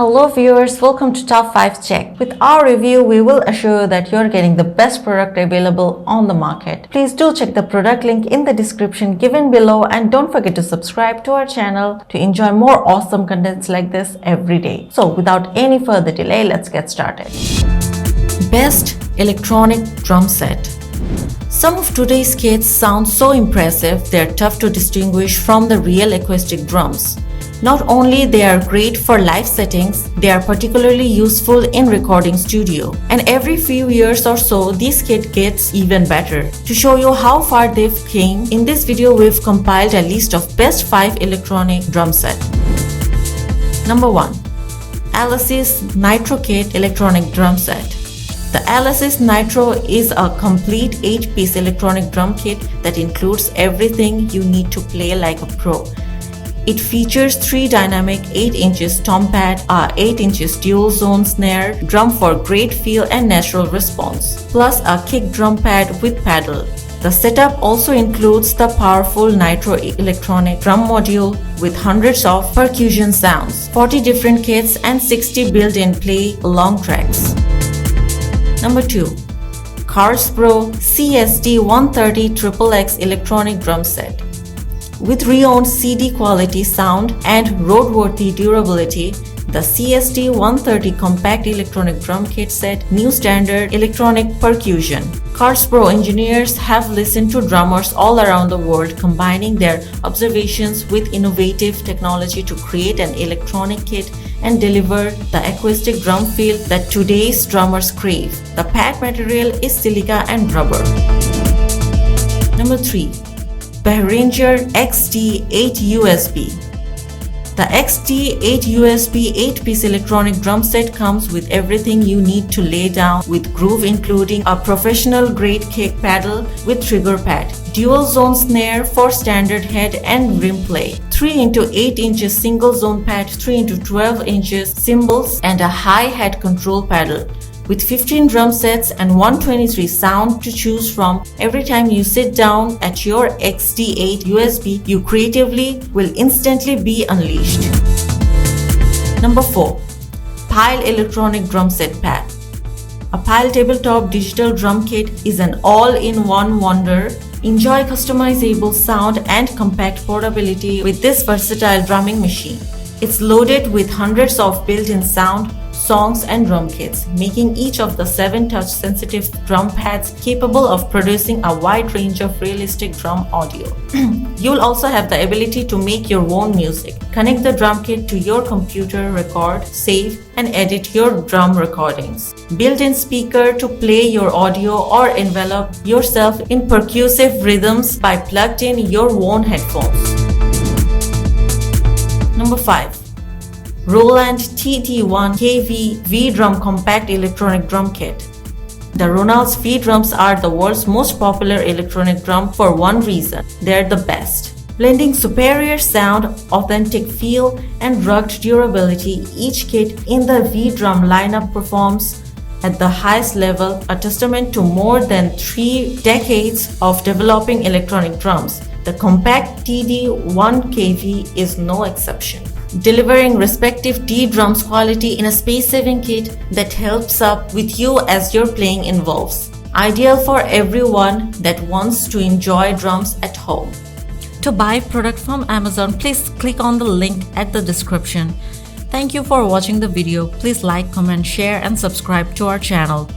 Hello viewers, welcome to Top 5 Check. With our review, we will assure that you're getting the best product available on the market. Please do check the product link in the description given below and don't forget to subscribe to our channel to enjoy more awesome contents like this every day. So without any further delay, let's get started. Best electronic drum set. Some of today's kits sound so impressive, they're tough to distinguish from the real acoustic drums. Not only they are great for live settings, they are particularly useful in recording studio. And every few years or so, this kit gets even better. To show you how far they've came, in this video we've compiled a list of best 5 electronic drum set. Number 1. Alesis Nitro Kit Electronic Drum Set. The Alesis Nitro is a complete 8-piece electronic drum kit that includes everything you need to play like a pro. It features 3 dynamic 8" tom pad, a 8" dual zone snare, drum for great feel and natural response, plus a kick drum pad with pedal. The setup also includes the powerful Nitro electronic drum module with hundreds of percussion sounds, 40 different kits and 60 built-in play along tracks. Number 2. CARSPRO CST130XXX Electronic Drum Set. With renowned CD quality sound and roadworthy durability, the CST130 compact electronic drum kit set new standard electronic percussion. CARSPRO engineers have listened to drummers all around the world, combining their observations with innovative technology to create an electronic kit and deliver the acoustic drum feel that today's drummers crave. The pad material is silica and rubber. Number 3. Behringer XT8 USB. The XT8 USB 8-piece electronic drum set comes with everything you need to lay down with groove, including a professional grade kick pedal with trigger pad, dual zone snare for standard head and rim play, 3x8" single zone pad, 3x12" cymbals, and a hi-hat control pedal. With 15 drum sets and 123 sound to choose from, every time you sit down at your XT8 USB, you creatively will instantly be unleashed. Number 4. Pile Electronic Drum Set Pad. A Pile tabletop digital drum kit is an all-in-one wonder. Enjoy customizable sound and compact portability with this versatile drumming machine. It's loaded with hundreds of built-in sound, songs and drum kits, making each of the 7 touch-sensitive drum pads capable of producing a wide range of realistic drum audio. You'll also have the ability to make your own music. Connect the drum kit to your computer, record, save, and edit your drum recordings. Built-in speaker to play your audio or envelop yourself in percussive rhythms by plugged in your own headphones. Number 5. Roland TT1KV V-Drum Compact Electronic Drum Kit. The Roland's V-Drums are the world's most popular electronic drum for one reason: they're the best. Blending superior sound, authentic feel, and rugged durability, each kit in the V-Drum lineup performs at the highest level, a testament to more than 3 decades of developing electronic drums. The compact TT1KV is no exception, delivering respective D-drums quality in a space-saving kit that helps up with you as your playing evolves. Ideal for everyone that wants to enjoy drums at home. To buy product from Amazon, please click on the link at the description. Thank you for watching the video. Please like, comment, share and subscribe to our channel.